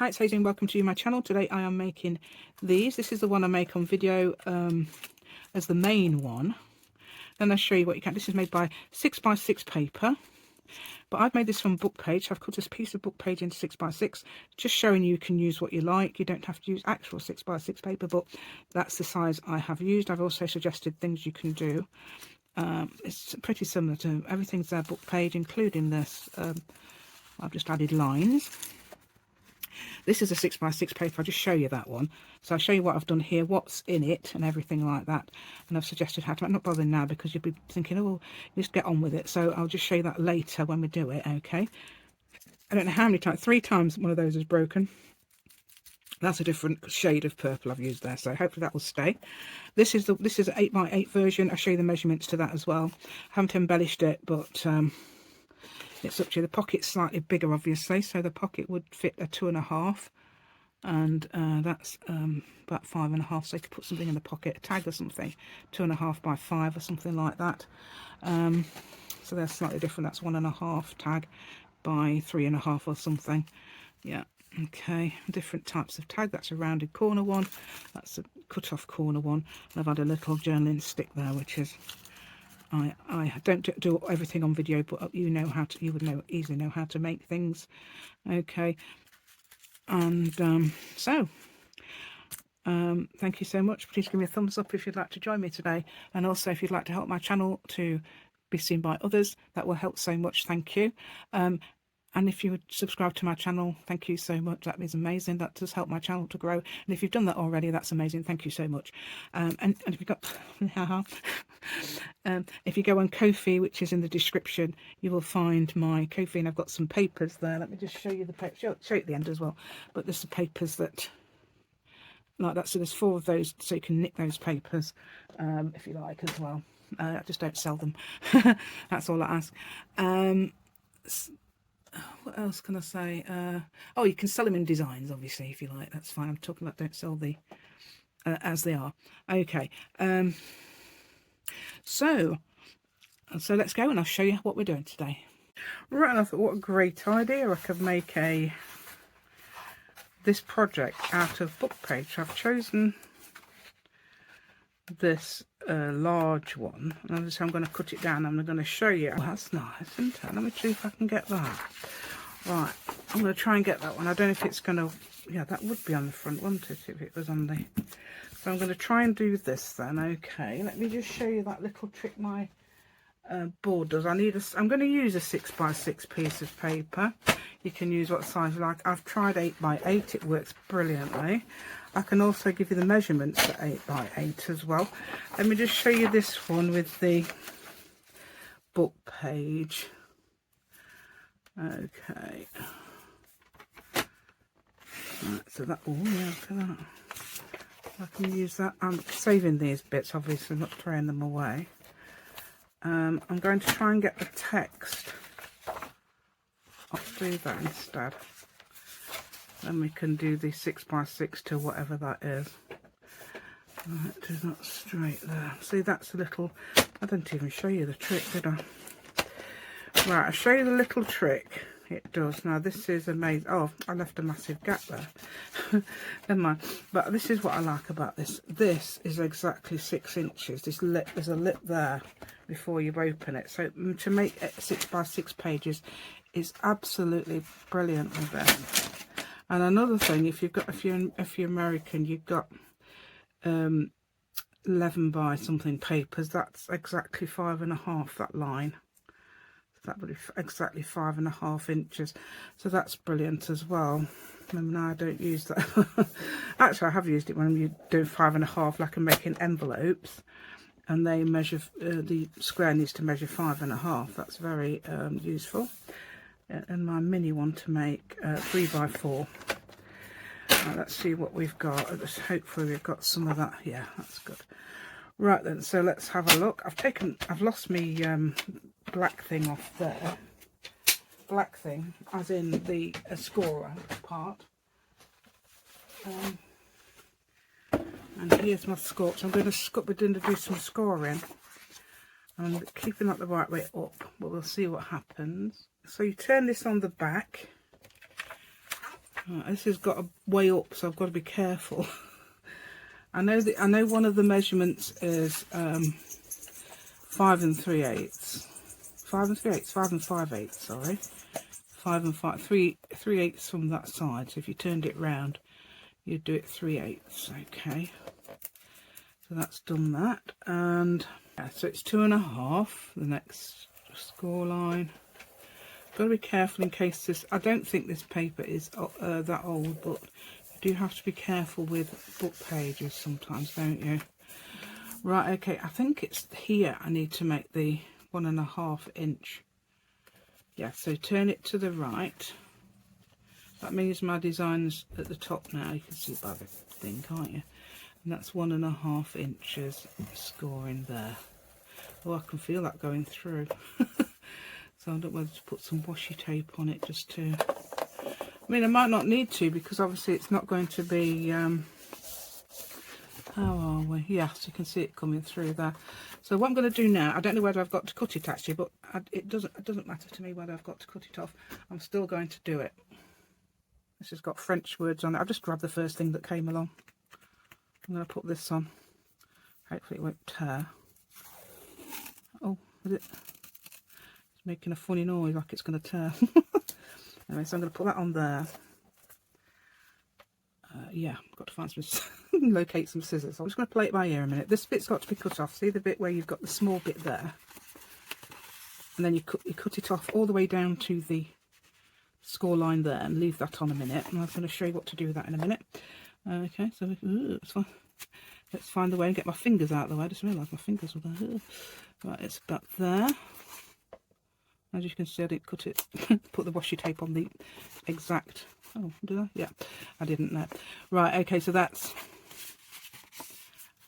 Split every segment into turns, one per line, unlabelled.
Hi, it's Hazel and welcome to my channel. Today I am making these. This is the one I make on video as the main one. Then I'll show you what you can. This is made by 6x6 paper, but I've made this from book page. So I've cut this piece of book page into 6x6, just showing you can use what you like. You don't have to use actual 6x6 paper, but that's the size I have used. I've also suggested things you can do. It's pretty similar to everything's there book page, including this. I've just added lines. This is a 6x6 paper. I'll just show you that one. So I'll show you what I've done here, what's in it and everything like that. And I've suggested how to, I'm not bothering now because you'll be thinking, oh, just get on with it. So I'll just show you that later when we do it, okay? I don't know how many times, 3 times one of those is broken. That's a different shade of purple I've used there, so hopefully that will stay. This is an 8x8 version. I'll show you the measurements to that as well. Haven't embellished it, but it's up to you. The pocket's slightly bigger, obviously, so the pocket would fit a 2.5, and that's about 5.5. So you could put something in the pocket, a tag or something, 2.5 by 5 or something like that. So they're slightly different. That's 1.5 tag by 3.5 or something. Yeah. Okay, different types of tag. That's a rounded corner one. That's a cut-off corner one. And I've had a little journaling stick there, which is. I don't do everything on video, but you know how to. You would easily know how to make things. Okay, and thank you so much. Please give me a thumbs up if you'd like to join me today, and also if you'd like to help my channel to be seen by others, that will help so much. Thank you. And if you would subscribe to my channel, thank you so much. That is amazing. That does help my channel to grow. And if you've done that already, that's amazing. Thank you so much. And if you've got, if you go on Ko-fi, which is in the description, you will find my Ko-fi, and I've got some papers there. Let me just show you the paper. Show you at the end as well. But there's the papers that, like that. So there's 4 of those, so you can nick those papers if you like as well. I just don't sell them. That's all I ask. What else can I say? Oh, you can sell them in designs, obviously, if you like. That's fine. I'm talking about don't sell the as they are. Okay. So let's go and I'll show you what we're doing today. Right, and I thought, what a great idea. I could make this project out of book page. I've chosen this large one, and obviously I'm going to cut it down and I'm going to show you. Oh, that's nice, isn't it? Let me see if I can get that. Right, I'm going to try and get that one. I don't know if it's going to, yeah, that would be on the front, wouldn't it, if it was on the, so I'm going to try and do this then. Okay, let me just show you that little trick my board does. I'm going to use a 6x6 piece of paper. You can use what size you like. I've tried 8x8, it works brilliantly. I can also give you the measurements for 8x8 as well. Let me just show you this one with the book page. Okay. Right, so that, oh yeah, look at that. I can use that. I'm saving these bits, obviously, not throwing them away. I'm going to try and get the text. I'll do that instead. Then we can do the 6x6 to whatever that is. Right, do that straight there. See, that's a little, I didn't even show you the trick, did I? Right, I'll show you the little trick it does. Now, this is amazing. Oh, I left a massive gap there. Never mind. But this is what I like about this. This is exactly 6 inches. This lip, there's a lip there before you open it. So to make it 6x6 pages is absolutely brilliant with it. And another thing, if you're American, you've got 11 by something papers. That's exactly 5.5. That line. That would be exactly 5.5 inches. So that's brilliant as well. And now I don't use that. Actually, I have used it when you do 5.5, like I'm making envelopes, and they measure. The square needs to measure 5.5. That's very useful. And my mini one to make 3x4. Right, let's see what we've got. Hopefully we've got some of that. Yeah, that's good. Right then, so let's have a look. I've lost me black thing off there. Black thing, as in the scorer part. And here's my score. So I'm going to do some scoring. I'm keeping that the right way up, but we'll see what happens. So you turn this on the back, This has got a way up, so I've got to be careful. I know one of the measurements is 5 3/8. 5 3/8, 5 5/8, sorry. 5 and 5, 3/8 from that side. So if you turned it round, you'd do it 3/8. Okay. So that's done that. And yeah, so it's 2.5, the next score line. Got to be careful in case this, I don't think this paper is that old, but you do have to be careful with book pages sometimes, don't you? Right, okay, I think it's here I need to make the 1.5 inch. Yeah, so turn it to the right. That means my design's at the top now. You can see by the thing, can't you? And that's 1.5 inches scoring there. Oh, I can feel that going through. So I don't know whether to put some washi tape on it just to... I mean, I might not need to, because obviously it's not going to be... how are we? Yes, you can see it coming through there. So what I'm going to do now, I don't know whether I've got to cut it actually, but it doesn't matter to me whether I've got to cut it off. I'm still going to do it. This has got French words on it. I've just grabbed the first thing that came along. I'm going to put this on. Hopefully it won't tear. Oh, is it? It's making a funny noise like it's going to tear. Anyway, so I'm going to put that on there. Yeah, I've got to find some, locate some scissors. I'm just going to play it by ear a minute. This bit's got to be cut off. See the bit where you've got the small bit there? And then you cut it off all the way down to the score line there and leave that on a minute. And I'm going to show you what to do with that in a minute. Okay, so let's find the way and get my fingers out of the way. I just realised my fingers were there. Right, it's about there. As you can see, I didn't cut it, put the washi tape on the exact... Oh, did I? Yeah, I didn't know. Right, okay, so that's...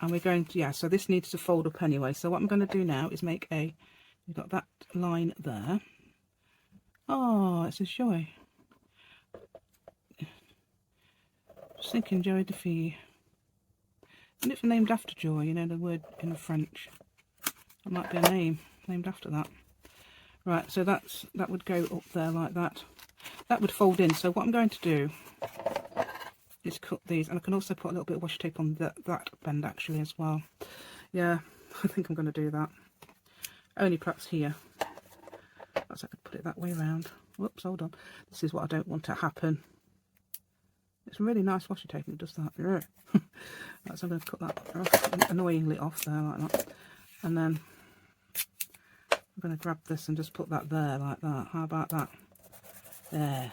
And we're going to... Yeah, so this needs to fold up anyway. So what I'm going to do now is make a... We've got that line there. Oh, it's a joy. Just thinking Joy de Fille. And it's named after joy, you know, the word in French. That might be a name named after that. Right, so that would go up there like that. That would fold in. So what I'm going to do is cut these, and I can also put a little bit of washi tape on that bend actually as well. Yeah, I think I'm going to do that. Only perhaps here. Perhaps I could put it that way around. Whoops, hold on. This is what I don't want to happen. It's really nice washi tape and it does that. Right, so I'm going to cut that off, annoyingly off there like that. And then I'm going to grab this and just put that there like that. How about that? There.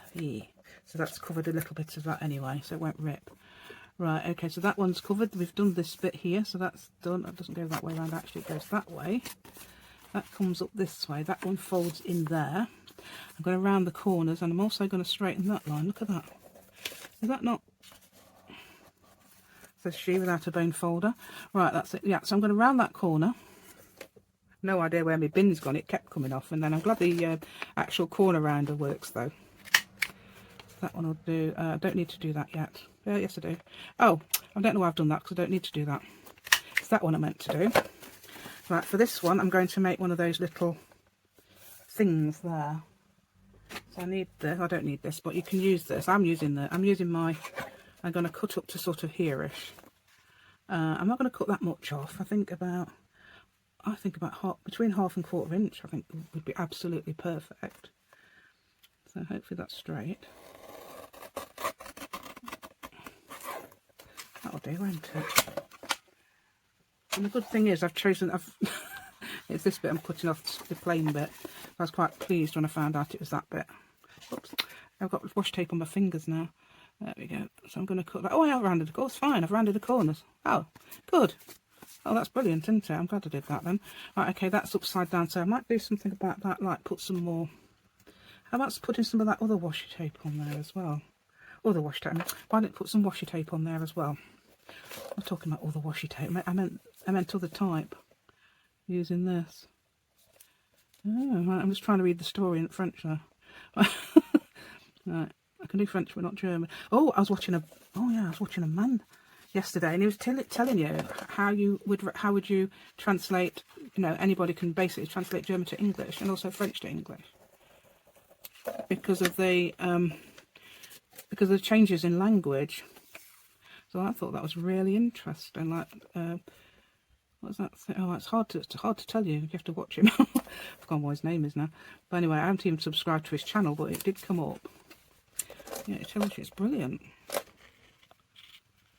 So that's covered a little bit of that anyway, so it won't rip. Right, okay, so that one's covered. We've done this bit here, so that's done. It doesn't go that way around, actually it goes that way. That comes up this way. That one folds in there. I'm going to round the corners, and I'm also going to straighten that line. Look at that. Is that not... Says she without a bone folder. Right, that's it. Yeah, so I'm going to round that corner. No idea where my bin's gone. It kept coming off, and then I'm glad the actual corner rounder works though. That one will do. I don't need to do that yet. Yes I do. Oh, I don't know why I've done that, because I don't need to do that. It's that one I meant to do. Right, for this one I'm going to make one of those little things there. So I need this. I don't need this, but you can use this. I'm using my... I'm going to cut up to sort of here-ish. I'm not going to cut that much off. I think about between half and 1/4 inch. I think would be absolutely perfect. So hopefully that's straight. That'll do, won't it? And the good thing is I've it's this bit I'm cutting off, the plain bit. I was quite pleased when I found out it was that bit. Oops, I've got washi tape on my fingers now. There we go. So I'm going to cut that. Oh, I've rounded the corners. Fine, I've rounded the corners. Oh, good. Oh, that's brilliant, isn't it? I'm glad I did that then. Right, okay, that's upside down. So I might do something about that, like put some more... How about putting some of that other washi tape on there as well? Other washi tape. Why don't I put some washi tape on there as well? I'm talking about other washi tape. I meant other type. Using this. Oh, right, I'm just trying to read the story in French now. Right, I can do French but not German. Oh, I was watching a man yesterday, and he was telling you how would you translate, you know, anybody can basically translate German to English and also French to English, because of the because of the changes in language. So I thought that was really interesting. Like, what's that thing? Oh, it's hard to tell you. You have to watch him. I've forgotten what his name is now. But anyway, I haven't even subscribed to his channel, but it did come up. Yeah, it tells you it's brilliant.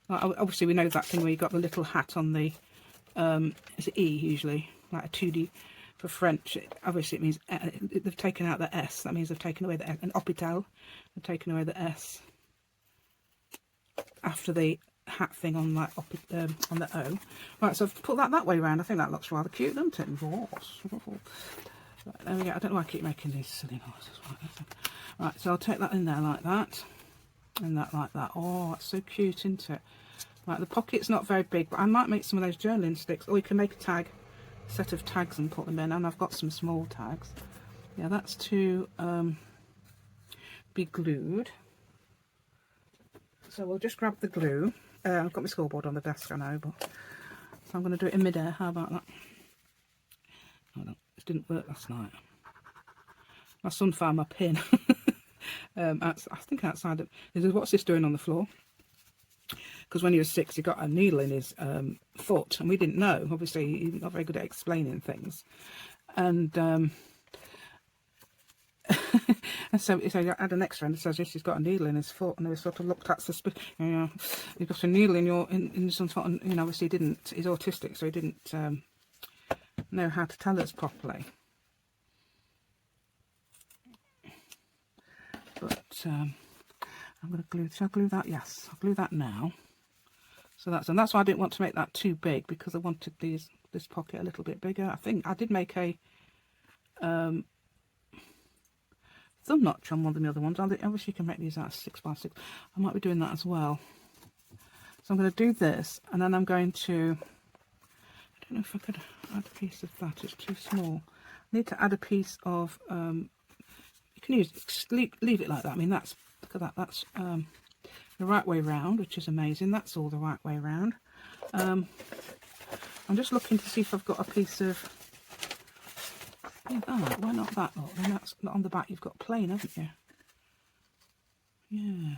Like, obviously, we know that thing where you got the little hat on the is it E usually, like a 2D. For French, obviously it means they've taken out the S. That means they've taken away the S. And hôpital, they've taken away the S after the hat thing on that on the O. Right, so I've put that way around. I think that looks rather cute, doesn't it? Right, there we go. I don't know why I keep making these silly noises. Right, so I'll take that in there like that, and that like that. Oh, that's so cute, isn't it? Right, the pocket's not very big, but I might make some of those journaling sticks, or you can make a set of tags and put them in, and I've got some small tags. Yeah, that's to be glued. So we'll just grab the glue. I've got my scoreboard on the desk, I know, but so I'm going to do it in midair. How about that? Oh no, it didn't work last night. My son found my pin. I think outside. What's this doing on the floor? Because when he was 6, he got a needle in his foot, and we didn't know. Obviously, he's not very good at explaining things. And and so I had an X-ray and it says, yes, he's got a needle in his foot, and they sort of looked at suspicious. You've got a needle in some foot, and obviously he didn't. He's autistic, so he didn't know how to tell us properly. But I'm going to glue. Shall I glue that? Yes, I'll glue that now. So that's why I didn't want to make that too big, because I wanted this pocket a little bit bigger. I think I did make a thumb notch on one of the other ones. I wish you can make these out of 6x6. I might be doing that as well. So I'm going to do this, and then I'm going to, I don't know if I could add a piece of that. It's too small. I need to add a piece of, you can leave it like that. I mean, look at that. That's the right way round, which is amazing. That's all the right way round. I'm just looking to see if I've got a piece of, why not that? Oh, then that's not on the back. You've got plain, haven't you? Yeah,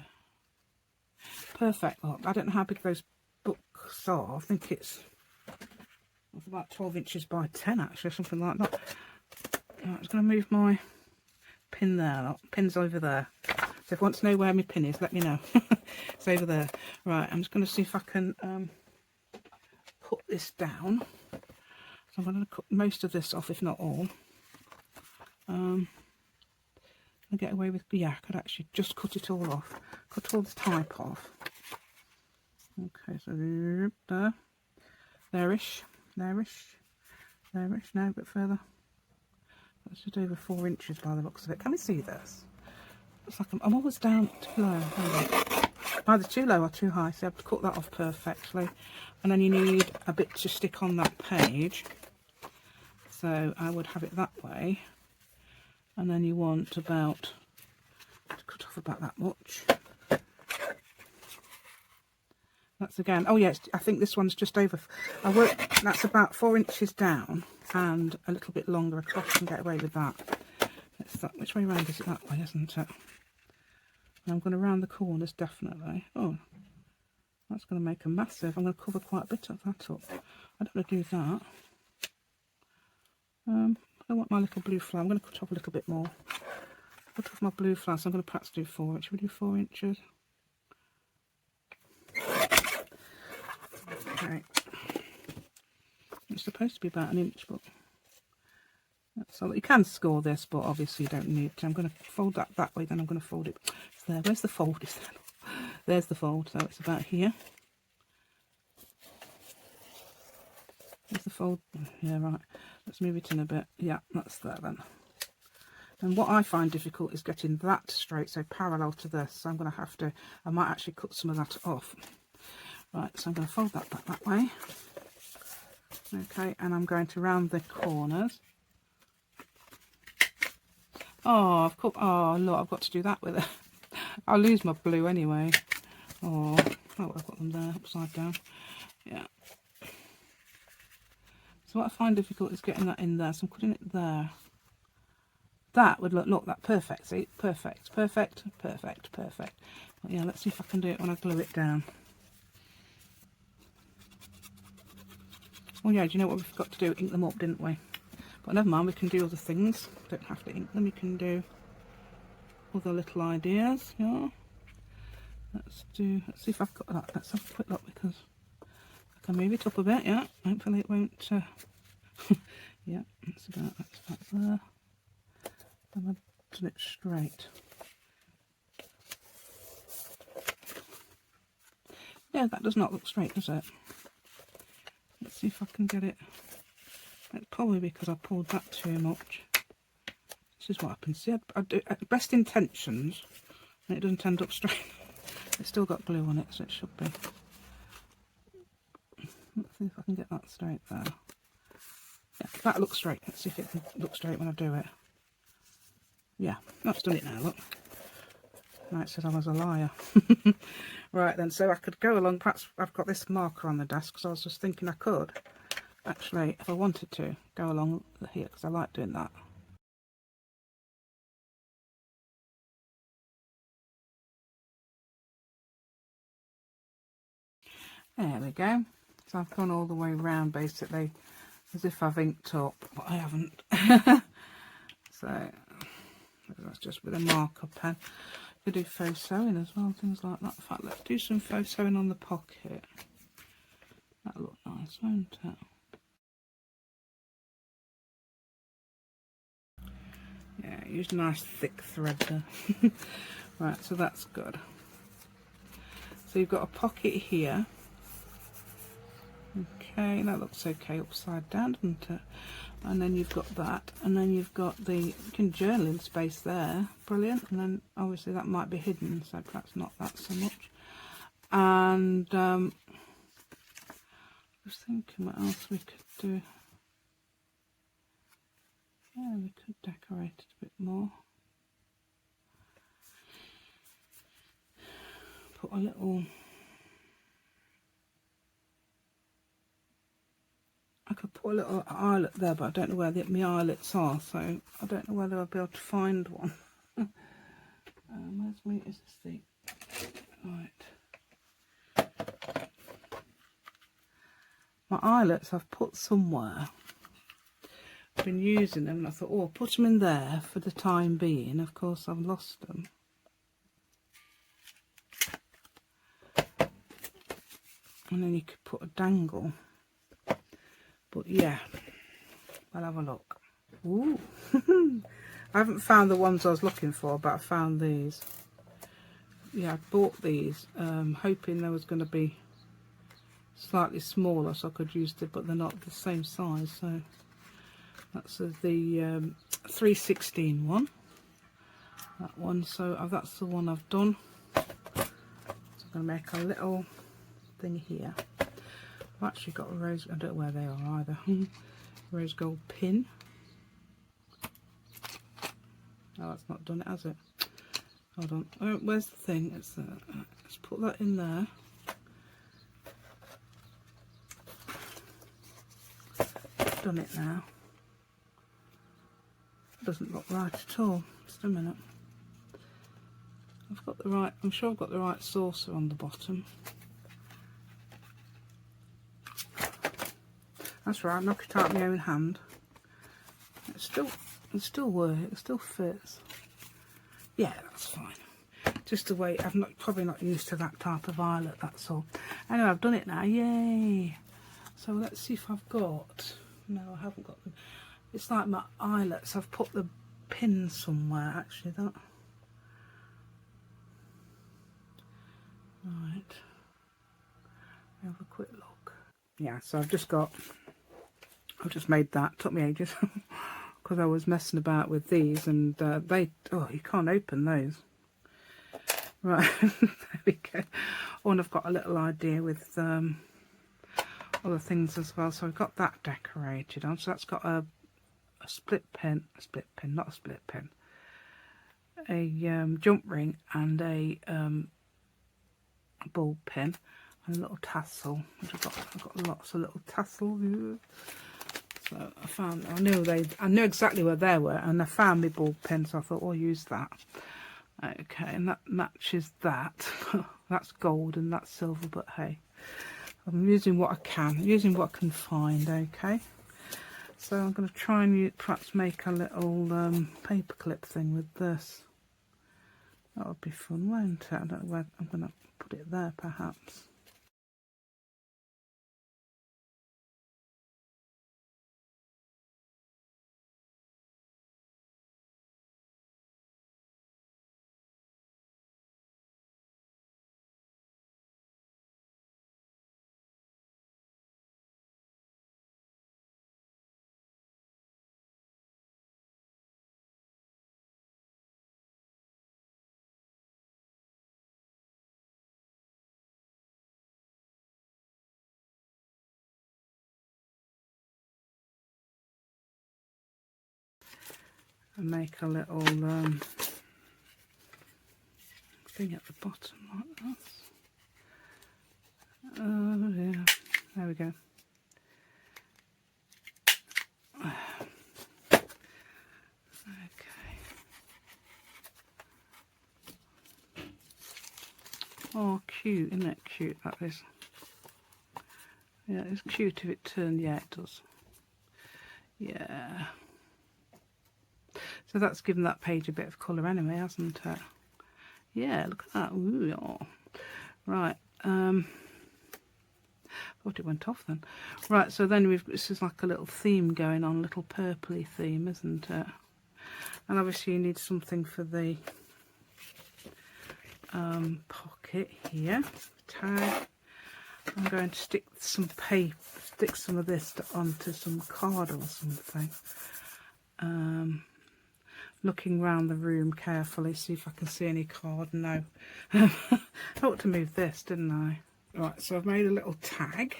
perfect. Look, I don't know how big those books are. I think it's about 12 inches by 10 actually, something like that. Right, I'm just going to move my pin there. Look, pin's over there. So if you want to know where my pin is, let me know. It's over there. Right, I'm just going to see if I can put this down. So I'm going to cut most of this off, if not all. I'll get away with, yeah, I could actually just cut it all off. Cut all the type off. Okay, so there. There-ish. There-ish. There-ish. No, a bit further. That's just over 4 inches by the looks of it. Can we see this? Looks like I'm always down too low. Either too low or too high, so I have to cut that off perfectly. And then you need a bit to stick on that page. So I would have it that way. And then you want about, to cut off about that much. That's again, oh yes, I think this one's just over, that's about 4 inches down and a little bit longer across. I can get away with that. Which way round is it? That way, isn't it? And I'm going to round the corners definitely. Oh, that's going to make a massive, I'm going to cover quite a bit of that up. I don't want to do that. I want my little blue flower. I'm going to cut off a little bit more. Cut off my blue flower, so I'm going to perhaps do 4 inches. Should we do 4 inches? Okay. It's supposed to be about 1 inch, but so you can score this, but obviously you don't need to. I'm going to fold that way, then I'm going to fold it. It's there. Where's the fold? Is there? There's the fold. So it's about here. There's the fold. Yeah, right. Let's move it in a bit. Yeah, that's there then. And what I find difficult is getting that straight, so parallel to this. So I'm going to have to, I might actually cut some of that off. Right, so I'm going to fold that back that way. Okay, and I'm going to round the corners. Oh, I've cut, oh look, I've got to do that with it. I'll lose my blue anyway. Oh, I've got them there, upside down. Yeah. So what I find difficult is getting that in there, so I'm putting it there. That would look that perfect, see? Perfect, perfect, perfect, perfect. But yeah, let's see if I can do it when I glue it down. Oh yeah, do you know what we forgot to do? Ink them up, didn't we? But never mind, we can do other things. Don't have to ink them, we can do other little ideas. Yeah. Let's see if I've got that. Let's have a quick look, because I can move it up a bit, yeah. Hopefully it won't, yeah, that's about there. And I've done it straight. Yeah, that does not look straight, does it? Let's see if I can get it. It's probably because I pulled that too much. This is what happens. See, I do best intentions, and it doesn't end up straight. It's still got glue on it, so it should be. Let's see if I can get that straight there. Yeah, that looks straight. Let's see if it can look straight when I do it. Yeah, that's done it now, look. Now it said I was a liar. Right then, so I could go along, perhaps I've got this marker on the desk, because I was just thinking I could actually, if I wanted to, go along here, because I like doing that. There we go. So I've gone all the way around basically, as if I've inked up, but I haven't. So that's just with a marker pen. You could do faux sewing as well, things like that. In fact, let's do some faux sewing on the pocket. That'll look nice, won't it? Yeah, use nice thick thread there. Right, so that's good. So you've got a pocket here. Okay, that looks okay upside down, doesn't it? And then you've got that, and then you've got the journaling space there. Brilliant. And then obviously that might be hidden, so perhaps not that so much. And just thinking what else we could do. Yeah, we could decorate it a bit more. Put a little, I could put a little eyelet there, but I don't know where my eyelets are, so I don't know whether I'll be able to find one. Where's me? Is this thing? Right. My eyelets I've put somewhere. I've been using them, and I thought, oh, I'll put them in there for the time being. Of course, I've lost them. And then you could put a dangle. But yeah, I'll have a look. Ooh. I haven't found the ones I was looking for, but I found these. Yeah, I bought these, hoping there was going to be slightly smaller so I could use it, but they're not the same size. So that's the 3/16 one. That one. So that's the one I've done. So I'm going to make a little thing here. I've actually got a rose, I don't know where they are either. Rose gold pin. Oh, that's not done it, has it? Hold on. Oh, where's the thing? It's let's put that in there. Done it now. Doesn't look right at all. Just a minute. I've got the right, I'm sure I've got the right saucer on the bottom. That's right, knock it out of my own hand. It still works, it still fits. Yeah, that's fine. Just the way, probably not used to that type of eyelet, that's all. Anyway, I've done it now, yay! So let's see if I've got, no I haven't got them. It's like my eyelets, I've put the pin somewhere actually, that. Right, have a quick look. Yeah, so I've just made that, took me ages because I was messing about with these, and oh, you can't open those. Right, there we go. Oh, and I've got a little idea with other things as well, so I've got that decorated on. So that's got a split pin, not a split pin, a jump ring and a ball pin and a little tassel, which I've got lots of little tassels. So I knew exactly where they were, and I found my ball pin, so I thought, I'll use that. Okay, and that matches that. That's gold and that's silver, but hey, I'm using what I can, using what I can find. Okay, so I'm going to try and perhaps make a little paper clip thing with this. That would be fun, won't it? I don't know where I'm going to put it there, perhaps. And make a little thing at the bottom like that. Oh yeah, there we go. Okay. Oh, cute, isn't it cute, that is? Yeah, it's cute if it turned, yeah it does. Yeah. So that's given that page a bit of colour anyway, hasn't it? Yeah, look at that. Ooh, yeah. Right. Thought it went off then. Right, so then this is like a little theme going on, a little purpley theme, isn't it? And obviously you need something for the pocket here. Tag. I'm going to stick some paper, stick some of this onto some card or something. Looking around the room carefully, see if I can see any card. No. I ought to move this, didn't I? Right, so I've made a little tag.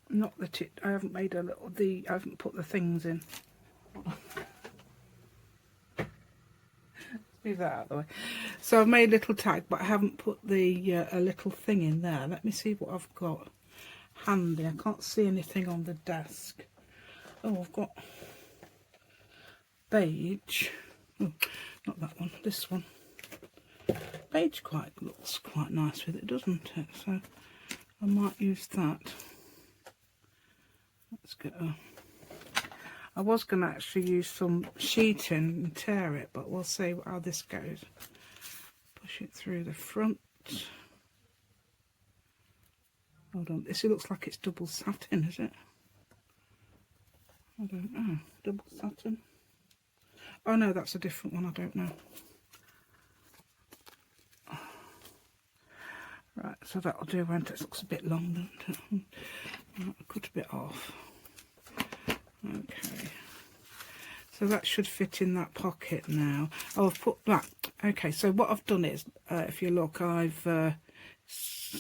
Not that I haven't made a little, I haven't put the things in. Move that out of the way. So I've made a little tag, but I haven't put the a little thing in there. Let me see what I've got handy. I can't see anything on the desk. Oh, I've got beige. Oh, not that one, this one. Beige looks quite nice with it, doesn't it? So I might use that. Let's get I was going to actually use some sheeting and tear it, but we'll see how this goes. Push it through the front. Hold on, this looks like it's double satin, is it? I don't know. Double satin. Oh no, that's a different one, I don't know. Right, so that'll do, won't it? It looks a bit long, doesn't it? Right, I'll cut a bit off. Okay. So that should fit in that pocket now. Oh, I've put that. Okay, so what I've done is, if you look, I've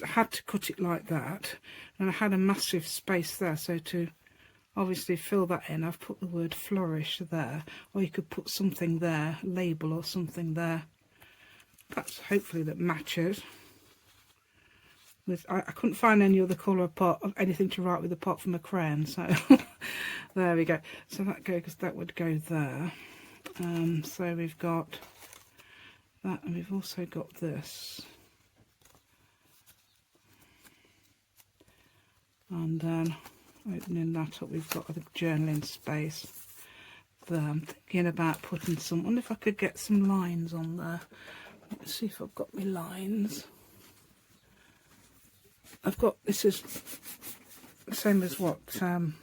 had to cut it like that. And I had a massive space there, so to obviously fill that in, I've put the word flourish there. Or you could put something there, label or something there. Perhaps, hopefully, that matches. I couldn't find any other colour apart of anything to write with apart from a crayon, so there we go. So that would go there. So we've got that, and we've also got this, and then opening that up, we've got the journaling space there. I'm thinking about putting some. I wonder if I could get some lines on there. Let's see if I've got my lines. I've got, this is the same as what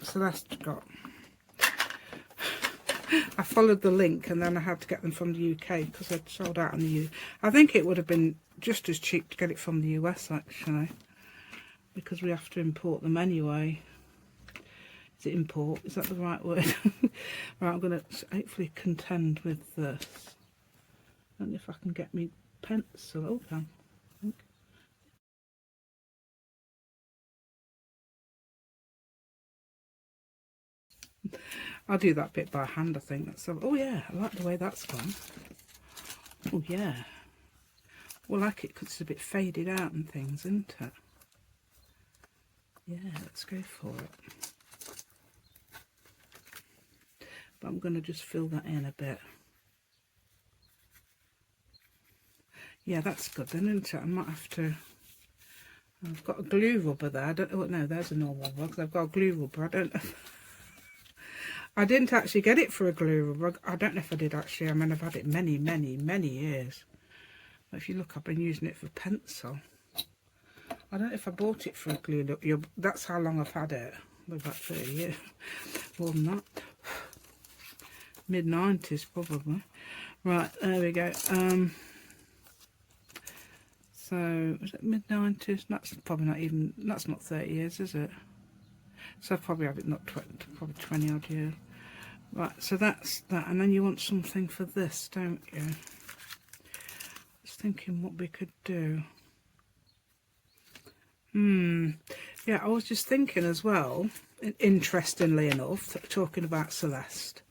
Celeste got. I followed the link and then I had to get them from the UK because they'd sold out in the UK. I think it would have been just as cheap to get it from the US actually, because we have to import them anyway. Is it import? Is that the right word? Right, I'm going to hopefully contend with this. And if I can get me pencil, okay. I'll do that bit by hand, I think. Oh yeah, I like the way that's gone. Oh yeah. Well, I like it because it's a bit faded out and things, isn't it? Yeah, let's go for it. But I'm going to just fill that in a bit. Yeah, that's good then, isn't it? I might have to... I've got a glue rubber there. I don't know. No, there's a normal one because I've got a glue rubber. I don't know. I didn't actually get it for a glue rubber. I don't know if I did actually. I mean, I've had it many, many, many years. But if you look, I've been using it for pencil. I don't know if I bought it for a glue rubber. That's how long I've had it. About 30 years. More than that. Mid-90s probably. Right, there we go. So, is it mid-90s? That's probably not even, that's not 30 years, is it? So I probably have it not 20, probably 20 odd years. Right, so that's that. And then you want something for this, don't you? Just thinking what we could do. Yeah, I was just thinking as well, interestingly enough, talking about Celeste.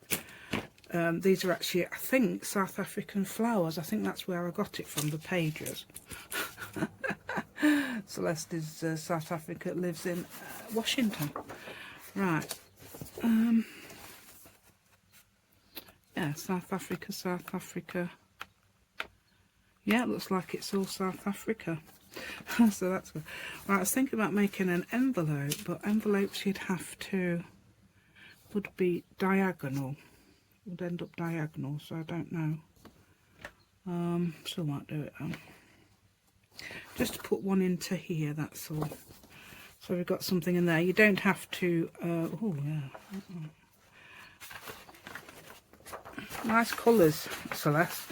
These are actually, I think, South African flowers. I think that's where I got it from, the pages. Celeste is South Africa, lives in Washington. Right. Yeah, South Africa. Yeah, it looks like it's all South Africa. So that's good. Right, I was thinking about making an envelope, but envelopes you'd have to, would be diagonal. Would end up diagonal, so I don't know. Still might do it though. Just to put one into here, that's all. So we've got something in there. You don't have to, oh yeah. Nice colours, Celeste.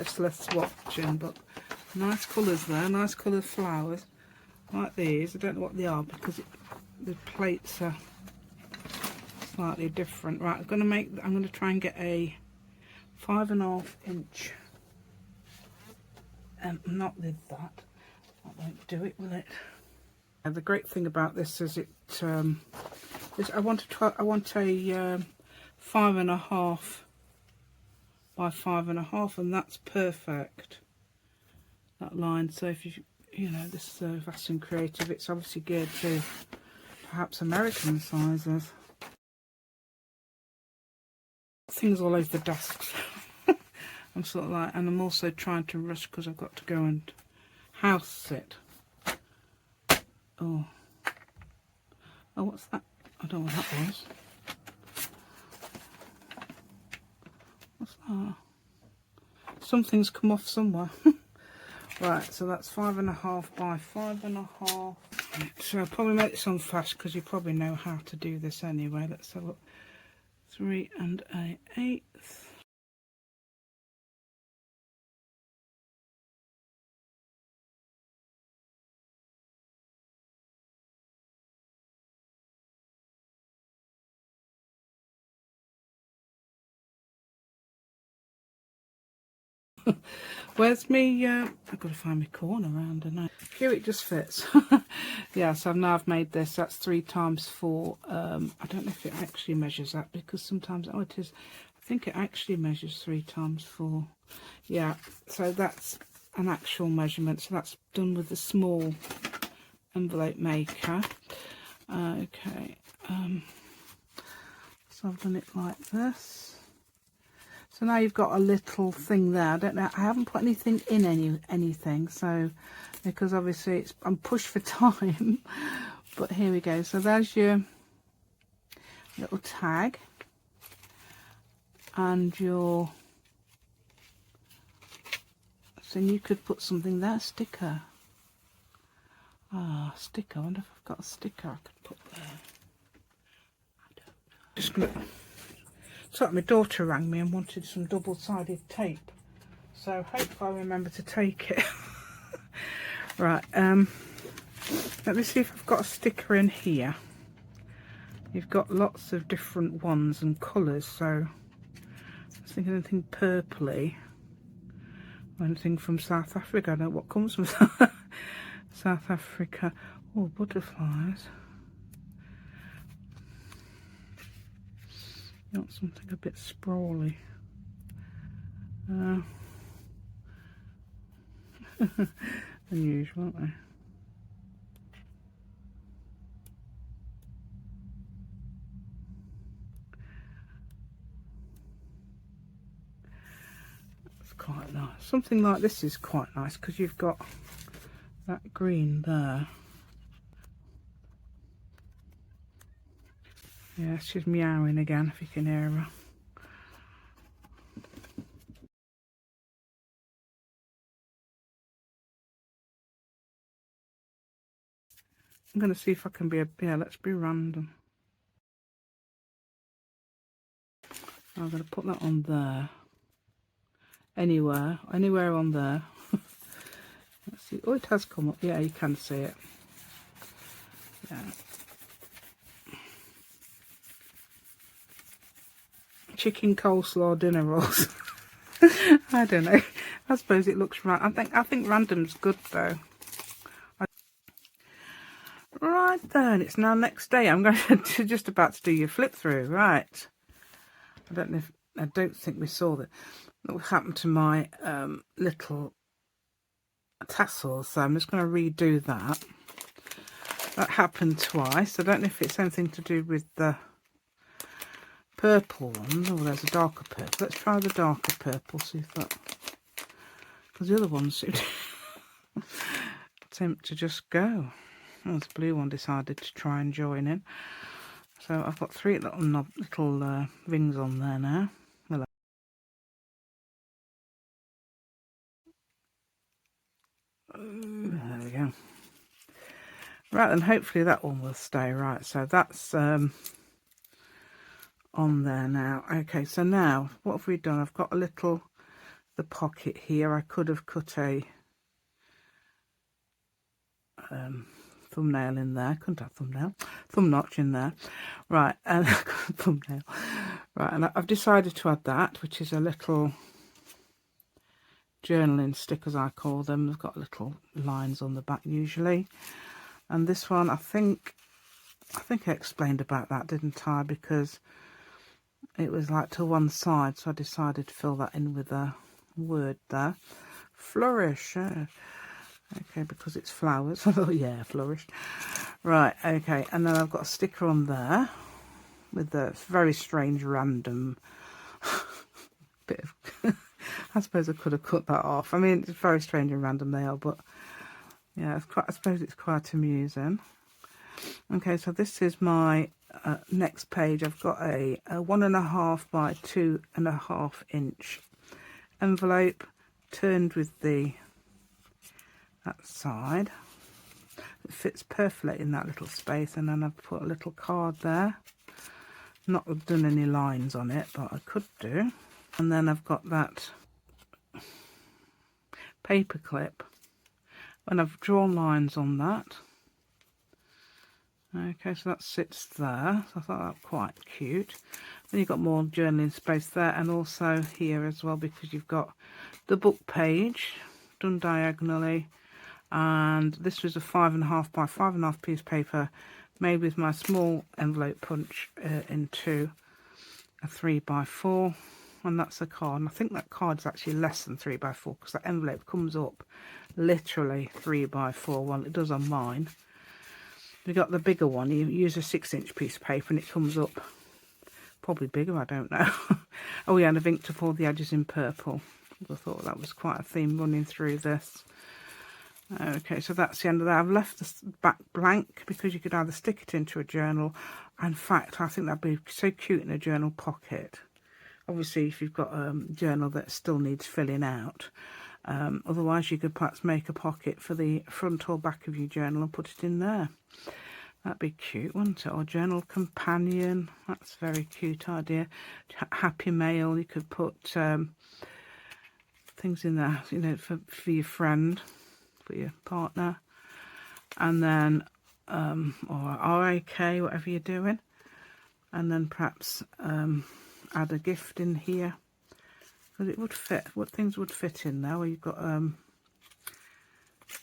Celeste's watching, but nice colours there, nice coloured flowers. Like these, I don't know what they are because the plates are slightly different. Right, I'm going to try and get a 5.5 inch. Not with that. That won't do it, will it? And the great thing about this is I want a 5.5 by 5.5, and that's perfect. That line. So if you know, this is Vaessen Creative. It's obviously geared to perhaps American sizes. Things all over the desks. I'm sort of like, and I'm also trying to rush because I've got to go and house sit. Oh, what's that? I don't know what that was. What's that? Something's come off somewhere. Right, so that's 5.5 by 5.5. So I'll probably make this on fast because you probably know how to do this anyway. Let's have a look. 3 1/8. Where's me? I've got to find my corner around, and here it just fits. Yeah, so now I've made this. That's 3 times 4. I don't know if it actually measures that because sometimes, oh, it is. I think it actually measures 3 times 4. Yeah, so that's an actual measurement. So that's done with the small envelope maker. Okay, so I've done it like this. So now you've got a little thing there. I don't know, I haven't put anything in anything, so because obviously I'm pushed for time. But here we go. So there's your little tag and your, so you could put something there, sticker. Ah, sticker. I wonder if I've got a sticker I could put there. I don't know. Just look. So my daughter rang me and wanted some double-sided tape, so hope I remember to take it. Right, let me see if I've got a sticker in here. You've got lots of different ones and colours, so I was thinking anything purpley or anything from South Africa. I don't know what comes from South Africa. Oh, butterflies. You want something a bit sprawly. Unusual, aren't they? quite nice. Something like this is quite nice because you've got that green there. Yeah, she's meowing again if you can hear her. I'm going to see if I can be yeah, let's be random. I'm going to put that on there. Anywhere on there. Let's see. Oh, it has come up. Yeah, you can see it. Yeah. Chicken coleslaw dinner rolls. I don't know. I suppose it looks right. I think random's good though. Right then, it's now next day. I'm going to just about to do your flip through. Right. I don't think we saw that. What happened to my little tassels? So I'm just going to redo that. That happened twice. I don't know if it's anything to do with the purple ones. Oh, there's a darker purple. Let's try the darker purple. See if that, because the other ones seem to attempt to just go. Oh, this blue one decided to try and join in. So I've got 3 little rings on there now. Well, there we go. Right, then hopefully that one will stay. Right, so that's on there now. Okay, so now what have we done? I've got a little, the pocket here. I could have cut a thumbnail in there. Couldn't have thumbnail. Thumb notch in there. Right, and thumbnail. Right, and I've decided to add that, which is a little journaling stick, as I call them. They've got little lines on the back usually. And this one, I think I explained about that, didn't I? Because it was like to one side, so I decided to fill that in with a word there. Flourish. Okay, because it's flowers. Oh yeah, flourish. Right, okay, and then I've got a sticker on there with a very strange random bit of I suppose I could have cut that off. I mean, it's very strange and random they are, but yeah, it's quite, I suppose it's quite amusing. Okay, so this is my next page. I've got a 1.5 by 2.5 inch envelope turned with that side. It fits perfectly in that little space, and then I've put a little card there. Not done any lines on it, but I could do. And then I've got that paper clip, and I've drawn lines on that. Okay, so that sits there. So I thought that was quite cute. Then you've got more journaling space there, and also here as well, because you've got the book page done diagonally. And this was a 5.5 by 5.5 piece of paper made with my small envelope punch into a 3 by 4, and that's a card. And I think that card is actually less than 3 by 4 because that envelope comes up literally 3 by 4. Well, it does on mine. We got the bigger one. You use a 6-inch piece of paper and it comes up probably bigger, I don't know. Oh yeah, and I've inked up all the edges in purple. I thought that was quite a theme running through this. Okay, so that's the end of that. I've left the back blank because you could either stick it into a journal. In fact, I think that'd be so cute in a journal pocket. Obviously, if you've got a journal that still needs filling out. Otherwise, you could perhaps make a pocket for the front or back of your journal and put it in there. That'd be cute, wouldn't it? Or journal companion. That's a very cute idea. Happy mail. You could put things in there, you know, for your friend, for your partner, and then or RAK, whatever you're doing, and then perhaps add a gift in here, because it would fit. What things would fit in there? Well, you've got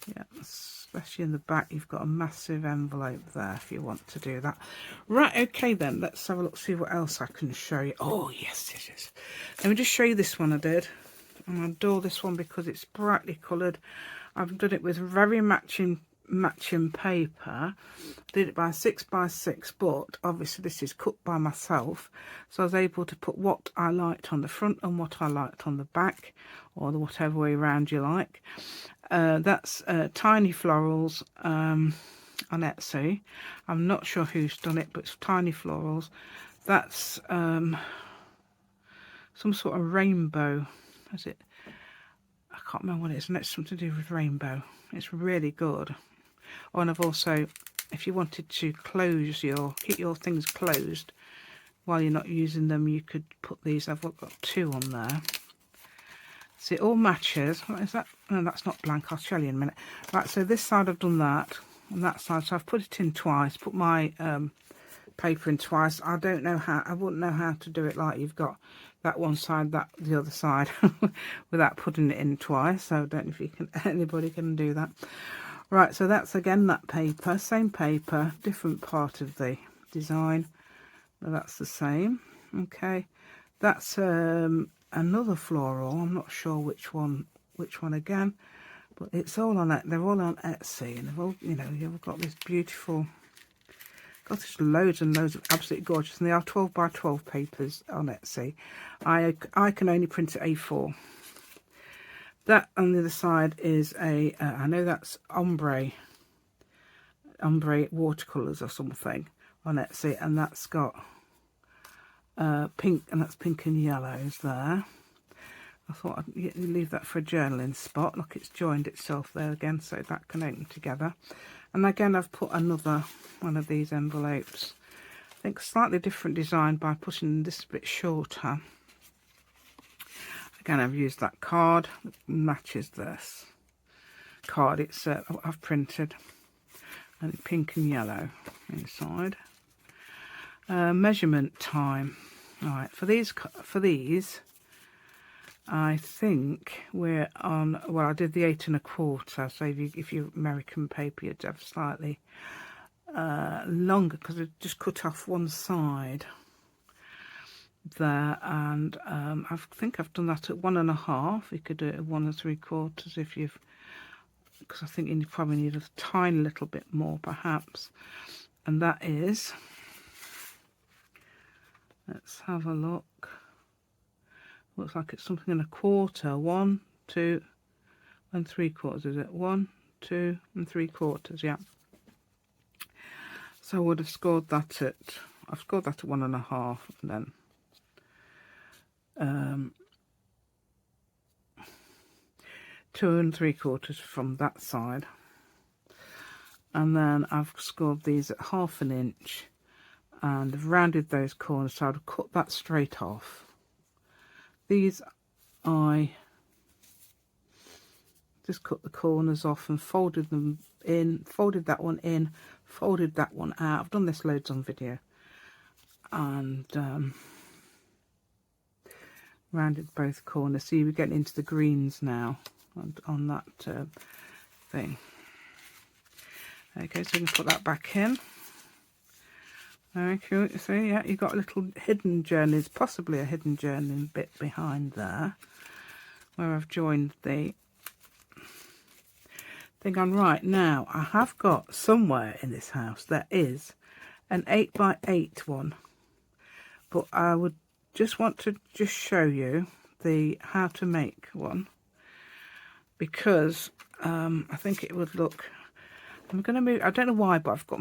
yeah, especially in the back, you've got a massive envelope there if you want to do that. Right, okay then, let's have a look, see what else I can show you. Oh yes, yes, yes. Let me just show you this one I did. I adore this one because it's brightly coloured. I've done it with very matching matching paper. Did it by 6 by 6, but obviously this is cut by myself, so I was able to put what I liked on the front and what I liked on the back, or the whatever way around you like. That's Tiny Florals on Etsy. I'm not sure who's done it, but it's Tiny Florals. That's some sort of rainbow. Is it? I can't remember what it is, and it's something to do with rainbow. It's really good. Oh, and I've also, if you wanted to keep your things closed while you're not using them, you could put these. I've got 2 on there. See, it all matches. What is that? No, that's not blank. I'll show you in a minute. Right, so this side I've done that, and that side, so I've put it in twice, put my paper in twice. I don't know how, I wouldn't know how to do it like you've got that one side, that the other side, without putting it in twice. So I don't know if you can, anybody can do that. Right, so that's again that paper, same paper, different part of the design. Well, that's the same. Okay, that's another floral. I'm not sure which one again, but it's all on it. They're all on Etsy, and they've all, you know, you've got this beautiful. Got this loads and loads of absolutely gorgeous, and they are 12 by 12 papers on Etsy. I can only print at A4. That on the other side is a I know that's ombre watercolors or something on Etsy, and that's got pink, and that's pink and yellows there. I thought I'd leave that for a journaling spot. Look, it's joined itself there again, so that can open together. And again, I've put another one of these envelopes. I think slightly different design by putting this a bit shorter. Again, I've used that card that matches this card. It's I've printed, and pink and yellow inside. Measurement time. All right, for these, I think we're on. Well, I did the 8 1/4. So if you American paper, you'd have slightly longer, because I just cut off one side there, and I think I've done that at 1 1/2. You could do it at 1 3/4 if you've, because I think you probably need a tiny little bit more perhaps. And that is, let's have a look. Looks like it's something 1/4. 1, 2 3/4, is it? 1, 2 3/4, yeah. So I would have scored that at, I've scored that at 1 1/2, and then 2 3/4 from that side, and then I've scored these at 1/2 inch, and I've rounded those corners, so I'd cut that straight off. These I just cut the corners off and folded them in, folded that one in, folded that one out. I've done this loads on video, and rounded both corners. See, we're getting into the greens now on that thing. Okay, so we can put that back in. Okay, see, yeah, you've got a little hidden journey, possibly a hidden journey bit behind there, where I've joined the thing on. Right, now I have got somewhere in this house there is an 8 by 8 one, but I would just want to show you how to make one, because I think it would look, I'm going to move, I don't know why, but I've got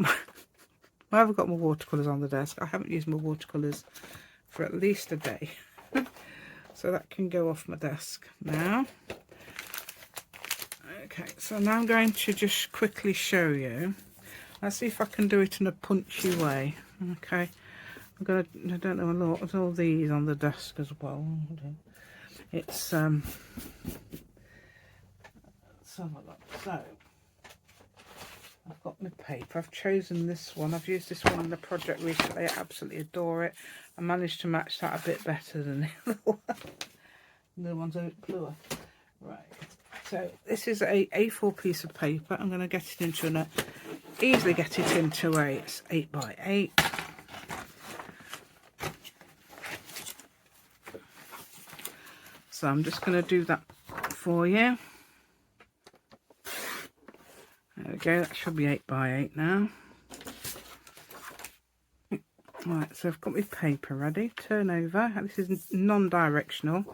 my watercolours on the desk. I haven't used my watercolours for at least a day. So that can go off my desk now. Okay, so now I'm going to just quickly show you. Let's see if I can do it in a punchy way. Okay, I don't know, a lot of all these on the desk as well. It's let's have a look. So I've got my paper. I've chosen this one. I've used this one in the project recently. I absolutely adore it. I managed to match that a bit better than the other one. The other one's a bit bluer. Right. So this is a A4 piece of paper. I'm going to get it into easily get it into a 8 by 8. So I'm just going to do that for you. There we go, that should be 8 by 8 now. Right, so I've got my paper ready. Turn over. This is non-directional,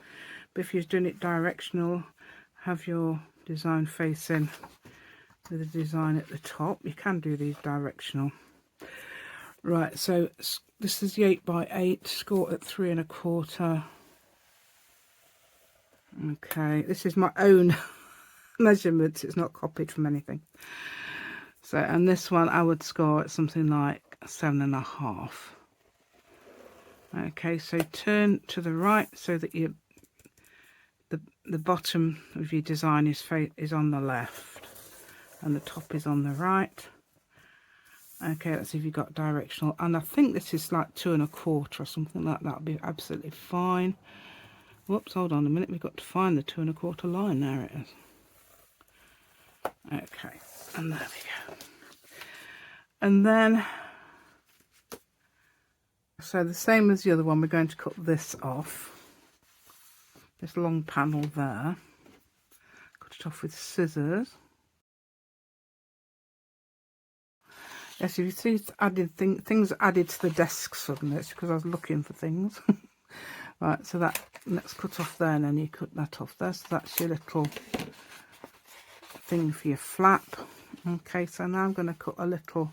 but if you're doing it directional, have your design facing with the design at the top. You can do these directional. Right, so this is the 8 by 8, score at 3 1/4. Okay, this is my own measurements, it's not copied from anything. So, and this one I would score at something like 7 1/2. Okay, so turn to the right so that the bottom of your design is on the left and the top is on the right. Okay, let's see if you've got directional, and I think this is like 2 1/4 or something like that. Would be absolutely fine. Whoops, hold on a minute, we've got to find the 2 1/4 line. There it is. Okay, and there we go. And then, so the same as the other one, we're going to cut this off, this long panel there, cut it off with scissors. Yes, if you see added things added to the desk suddenly, it's because I was looking for things. Right, so that, let's cut off there, and then you cut that off there. So that's your little thing for your flap. Okay, so now I'm going to cut a little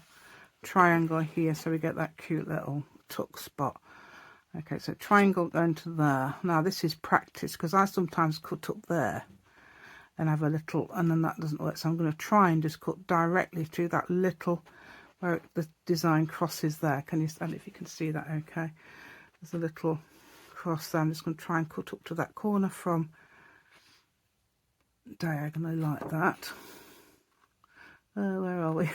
triangle here so we get that cute little tuck spot. Okay, so triangle going to there. Now this is practice because I sometimes cut up there and have a little, and then that doesn't work. So I'm going to try and just cut directly through that little where the design crosses there. Can you stand if you can see that? Okay, there's a little cross there. I'm just going to try and cut up to that corner from diagonally like that. Where are we?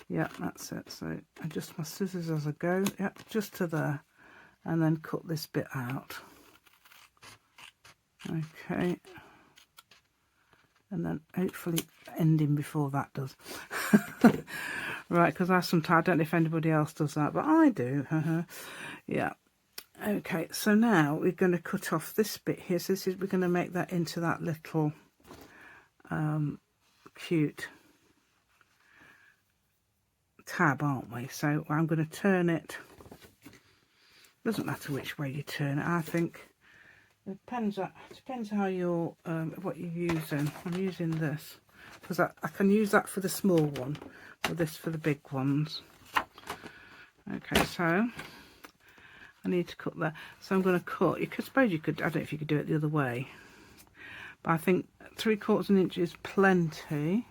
Yeah, that's it. So adjust my scissors as I go. Yep, just to there, and then cut this bit out. Okay, and then hopefully ending before that does. Right, because I don't know if anybody else does that, but I do. Yeah. Okay, so now we're going to cut off this bit here. So this is, we're going to make that into that little cute tab, aren't we? So I'm going to turn it. Doesn't matter which way you turn it. I think it depends how you're what you're using. I'm using this because I can use that for the small one, or this for the big ones. Okay, so I need to cut there. So I'm going to cut. I suppose you could. I don't know if you could do it the other way, but I think 3/4 inch is plenty.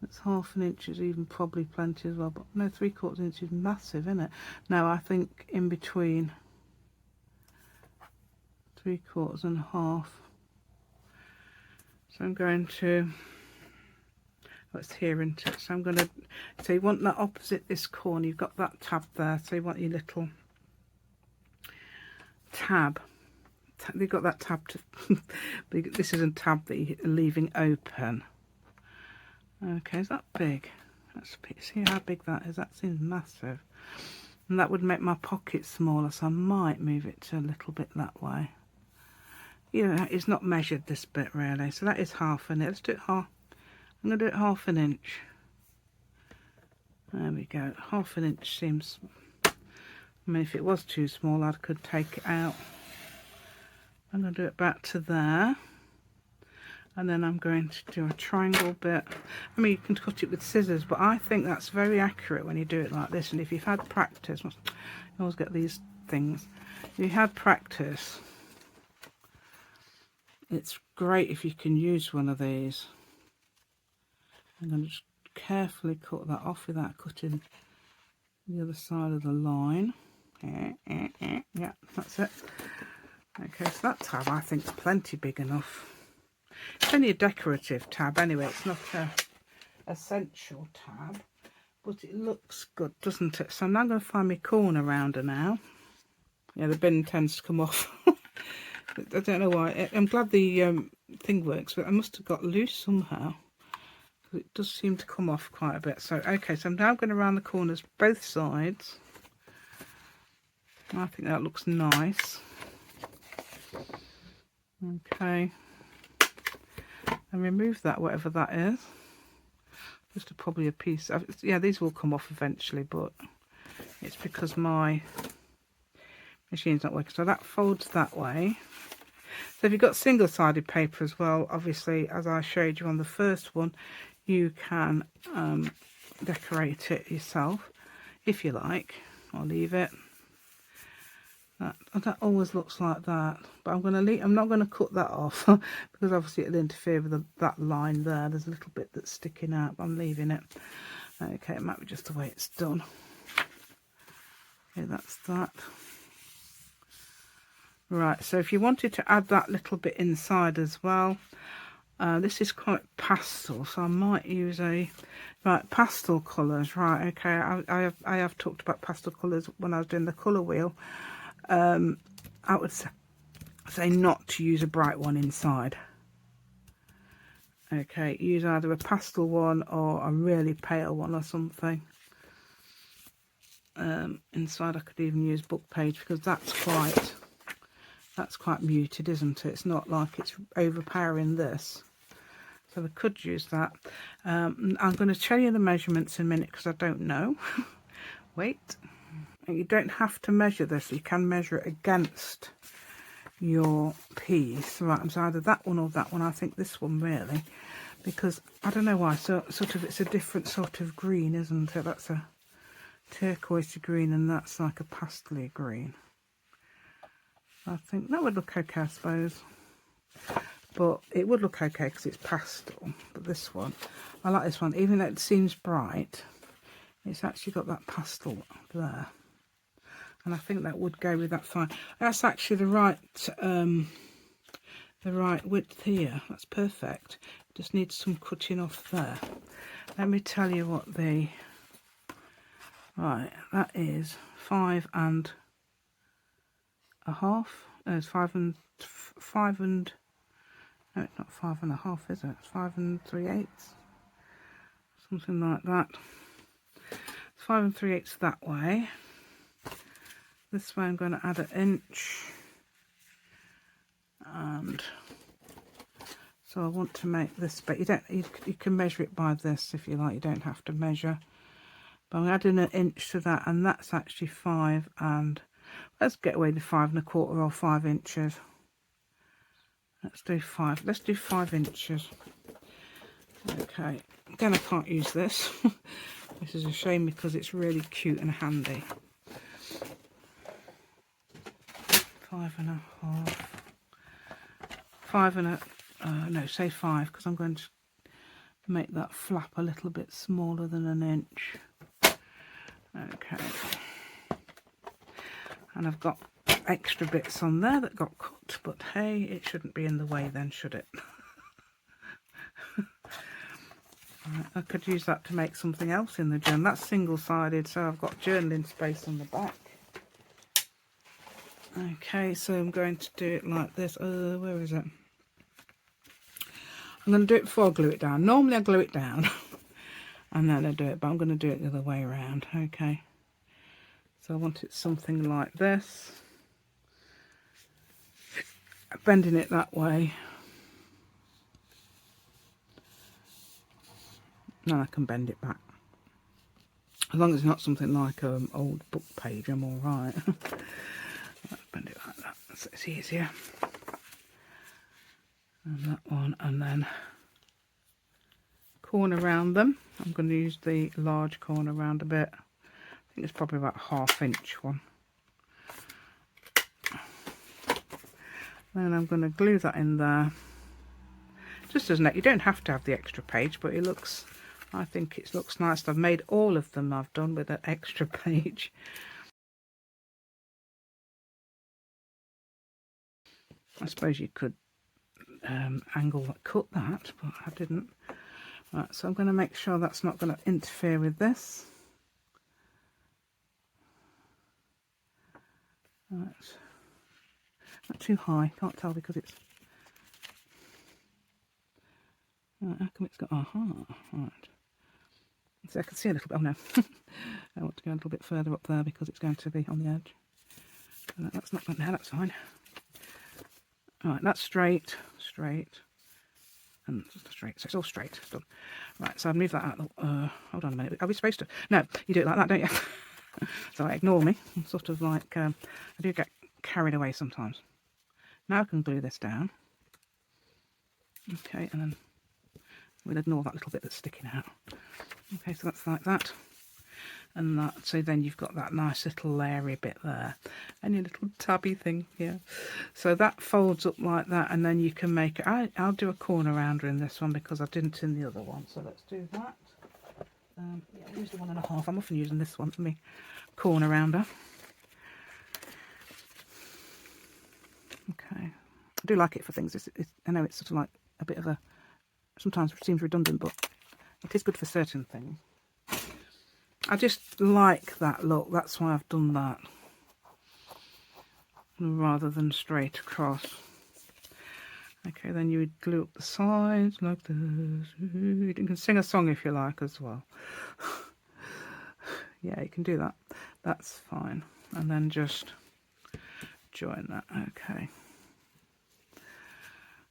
It's 1/2 inch is even probably plenty as well. But no, 3/4 inch is massive, isn't it? Now I think in between 3/4 and 1/2. So I'm going to. It's here, isn't it? So I'm going to. So you want that opposite this corner. You've got that tab there. So you want your little tab. You've got that tab to. This is a tab that you're leaving open. Okay, is that big? Let's see how big that is. That seems massive, and that would make my pocket smaller. So I might move it to a little bit that way. You know, it's not measured this bit really. So that is 1/2 inch. Let's do it half. I'm going to do it 1/2 inch. There we go. 1/2 inch seems. I mean, if it was too small, I could take it out. I'm going to do it back to there. And then I'm going to do a triangle bit. I mean, you can cut it with scissors, but I think that's very accurate when you do it like this. And if you've had practice, you always get these things. If you had practice, it's great if you can use one of these. I'm going to just carefully cut that off without cutting the other side of the line. Yeah, that's it. Okay, so that tab I think is plenty big enough. It's only a decorative tab anyway, it's not a essential tab, but it looks good, doesn't it? So I'm now going to find my corner rounder now. Yeah, the bin tends to come off. I don't know why. I'm glad the thing works, but I must have got loose somehow. It does seem to come off quite a bit. So okay, so I'm now going to round the corners both sides. I think that looks nice. Okay, and remove that, whatever that is. Just probably a piece of, yeah, these will come off eventually, but it's because my machine's not working. So that folds that way. So if you've got single-sided paper as well, obviously, as I showed you on the first one, you can decorate it yourself if you like, or leave it. That always looks like that, but I'm not going to cut that off because obviously it'll interfere with that line there. There's a little bit that's sticking out, but I'm leaving it. Okay, it might be just the way it's done. Okay, that's that. Right, so if you wanted to add that little bit inside as well, this is quite pastel, so I might use pastel colours. Right, okay, I have talked about pastel colours when I was doing the colour wheel. I would say not to use a bright one inside. Okay, use either a pastel one or a really pale one or something. Inside I could even use book page because that's quite muted, isn't it? It's not like it's overpowering this. So we could use that. I'm going to tell you the measurements in a minute because I don't know. Wait. You don't have to measure this. You can measure it against your piece. Right, it's either that one or that one. I think this one really, because I don't know why. So sort of it's a different sort of green, isn't it? That's a turquoise green, and that's like a pastel green. I think that would look okay, I suppose. But it would look okay because it's pastel. But this one, I like this one. Even though it seems bright, it's actually got that pastel there. And I think that would go with that fine. That's actually the right width here. That's perfect. Just needs some cutting off there. Let me tell you what the... Right, that is 5.5. No, it's 5 and... No, it's not 5.5, is it? It's 5 3/8. Something like that. 5 3/8 that way. This way I'm going to add an inch, and so I want to make this, but you can measure it by this if you like. You don't have to measure. But I'm adding an inch to that, and that's actually 5, and let's get away with 5 1/4 or 5 inches. Let's do 5. Let's do 5 inches. Okay. Again, I can't use this. This is a shame because it's really cute and handy. 5.5. 5 no, say 5 because I'm going to make that flap a little bit smaller than an inch. Okay. And I've got extra bits on there that got cut, but hey, it shouldn't be in the way then, should it? I could use that to make something else in the journal. That's single-sided, so I've got journaling space on the back. Okay, so I'm going to do it like this. Where is it? I'm going to do it before I glue it down. Normally I glue it down and then I do it, but I'm going to do it the other way around. Okay, so I want it something like this. Bending it that way. Now I can bend it back. As long as it's not something like an old book page, I'm all right. Let's bend it like that. It's easier. And that one, and then corner around them. I'm going to use the large corner round a bit. I think it's probably about 1/2 inch one. Then I'm going to glue that in there. Just as neat. You don't have to have the extra page, but it looks, I think it looks nice. I've made all of them I've done with an extra page. I suppose you could cut that, but I didn't. Right, so I'm going to make sure that's not going to interfere with this. Right. Not too high, can't tell because it's... Right, how come it's got... Right. So I can see a little bit... Oh no. I want to go a little bit further up there because it's going to be on the edge. No, that's not... No, that's fine. Right, that's straight. and straight. So it's all straight. Done. Right, so I've moved that out. Hold on a minute. Are we supposed to? No, you do it like that, don't you? So ignore me. I'm sort of like, I do get carried away sometimes. Now I can glue this down. Okay, and then we'll ignore that little bit that's sticking out. Okay, so that's like that. And that, so then you've got that nice little layering bit there, and your little tabby thing here. So that folds up like that, and then you can make it. I'll do a corner rounder in this one because I didn't in the other one. So let's do that. Yeah, use the 1.5. I'm often using this one for me corner rounder. Okay, I do like it for things. I know it's sort of like a bit of a, sometimes it seems redundant, but it is good for certain things. I just like that look, that's why I've done that, rather than straight across. Okay, then you would glue up the sides like this. You can sing a song if you like as well. Yeah, you can do that, that's fine. And then just join that. Okay,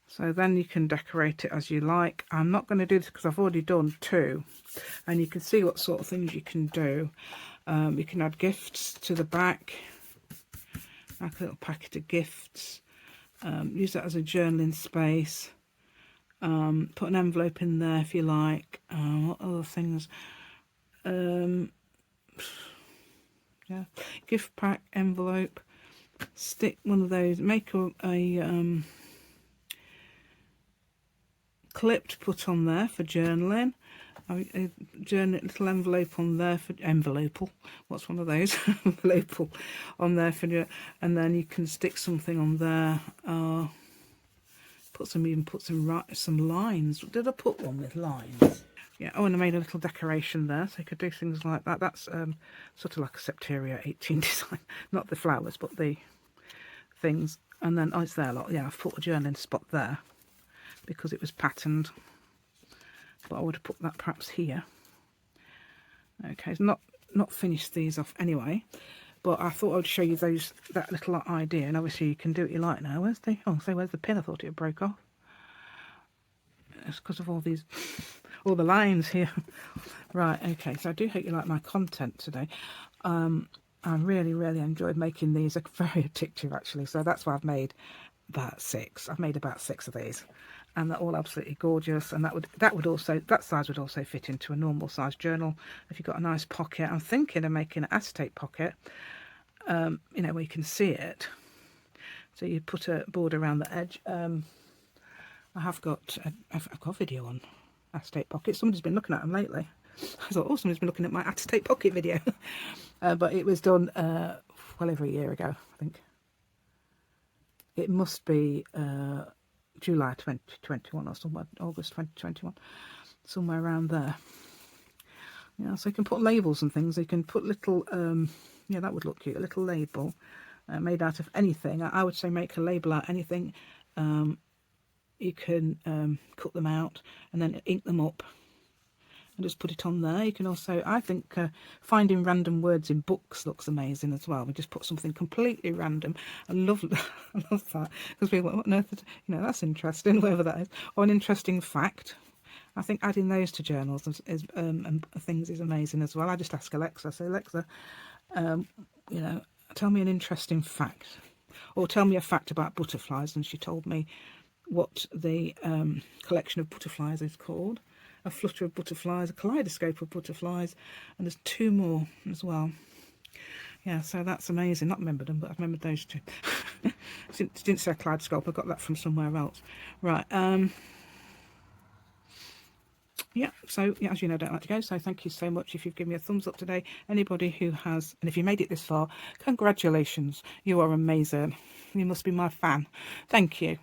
so then you can decorate it as you like. I'm not going to do this because I've already done 2, and you can see what sort of things you can do. You can add gifts to the back, like a little packet of gifts. Use that as a journaling space. Put an envelope in there if you like. What other things? Yeah, gift pack, envelope. Stick one of those. Make a clip to put on there for journaling. A little envelope on there for what's one of those? Envelope on there for you, and then you can stick something on there. Put some lines. Did I put one with lines? Yeah. Oh, and I made a little decoration there, so you could do things like that. That's sort of like a Septeria 18 design, not the flowers, but the things. And then it's there. Like, yeah, I've put a journaling spot there because it was patterned. But I would have put that perhaps here. Okay, it's not finished these off anyway, but I thought I would show you that little idea, and obviously you can do what you like now. Where's the pin? I thought it broke off. It's because of all the lines here. Right, okay, so I do hope you like my content today. I really enjoyed making these. They're very addictive actually, so that's why I've made about 6. I've made about 6 of these, and they're all absolutely gorgeous. And that size would also fit into a normal size journal if you've got a nice pocket. I'm thinking of making an acetate pocket, you know, where you can see it. So you put a border around the edge. I've got a video on acetate pockets. Somebody's been looking at them lately. I thought, oh, somebody's been looking at my acetate pocket video. But it was done well over a year ago, I think. It must be July 2021 or somewhere, August 2021, somewhere around there. Yeah, so you can put labels and things. You can put little, yeah, that would look cute, a little label made out of anything. I would say make a label out of anything. You can cut them out and then ink them up and just put it on there. You can also, I think, finding random words in books looks amazing as well. We just put something completely random. I love that, because people, what on earth, you know, that's interesting, whatever that is. Or an interesting fact. I think adding those to journals and things is amazing as well. I just ask Alexa, say, Alexa, you know, tell me an interesting fact, or tell me a fact about butterflies. And she told me what the collection of butterflies is called. A flutter of butterflies, a kaleidoscope of butterflies, and there's 2 more as well. Yeah, so that's amazing. Not remembered them, but I've remembered those 2. Didn't say kaleidoscope, I got that from somewhere else. Right, yeah, so yeah, as you know, I don't like to go, so thank you so much if you've given me a thumbs up today. Anybody who has, and if you made it this far, congratulations, you are amazing. You must be my fan. Thank you.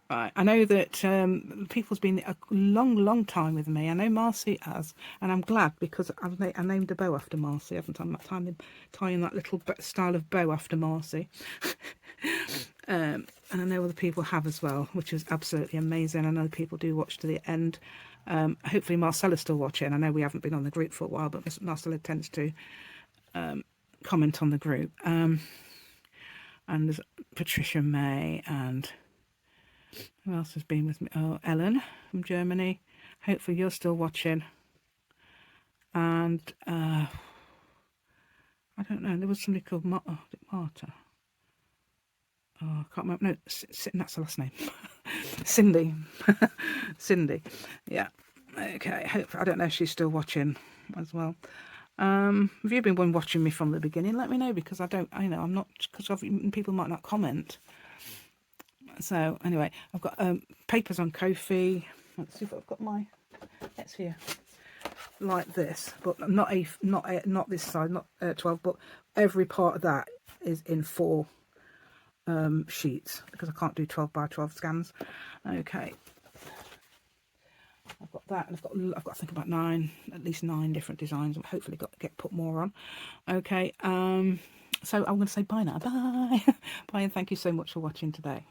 Right, I know that people's been a long time with me. I know Marcy has, and I'm glad, because I named a bow after Marcy, haven't I? I'm tying that little style of bow after Marcy. And I know other people have as well, which is absolutely amazing. I know people do watch to the end. Hopefully Marcella's still watching. I know we haven't been on the group for a while, but Marcella tends to comment on the group. And there's Patricia May and Who else has been with me? Oh, Ellen from Germany. Hopefully you're still watching. And I don't know, there was somebody called Marta. Oh, I can't remember. No, that's the last name. Cindy. Cindy. Yeah. Okay. I don't know if she's still watching as well. Have you been one watching me from the beginning? Let me know, because I'm not, because people might not comment. So anyway, I've got papers on Ko-fi. Let's see if I've got my, it's here, like this, but not this side, not 12, but every part of that is in 4 sheets, because I can't do 12 by 12 scans. Okay, I've got that, and I've got to think about at least 9 different designs. Hopefully get put more on. Okay, so I'm going to say bye now. Bye. Bye, and thank you so much for watching today.